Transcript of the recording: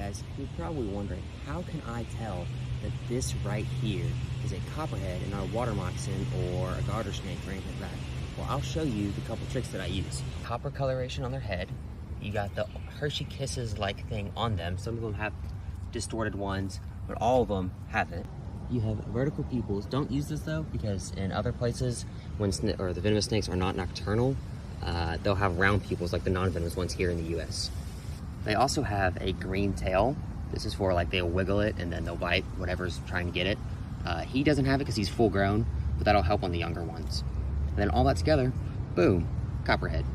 guys, you're probably wondering, how can I tell that this right here is a copperhead and not a water moccasin or a garter snake or anything like that? Well, I'll show you the couple tricks that I use. Copper coloration on their head. You got the Hershey Kisses-like thing on them. Some of them have distorted ones, but all of them haven't. You have vertical pupils. Don't use this though, because in other places, when the venomous snakes are not nocturnal, they'll have round pupils like the non-venomous ones here in the US. They also have a green tail. This is for like they'll wiggle it and then they'll bite whatever's trying to get it. He doesn't have it because he's full grown, but that'll help on the younger ones. And then all that together, boom, copperhead.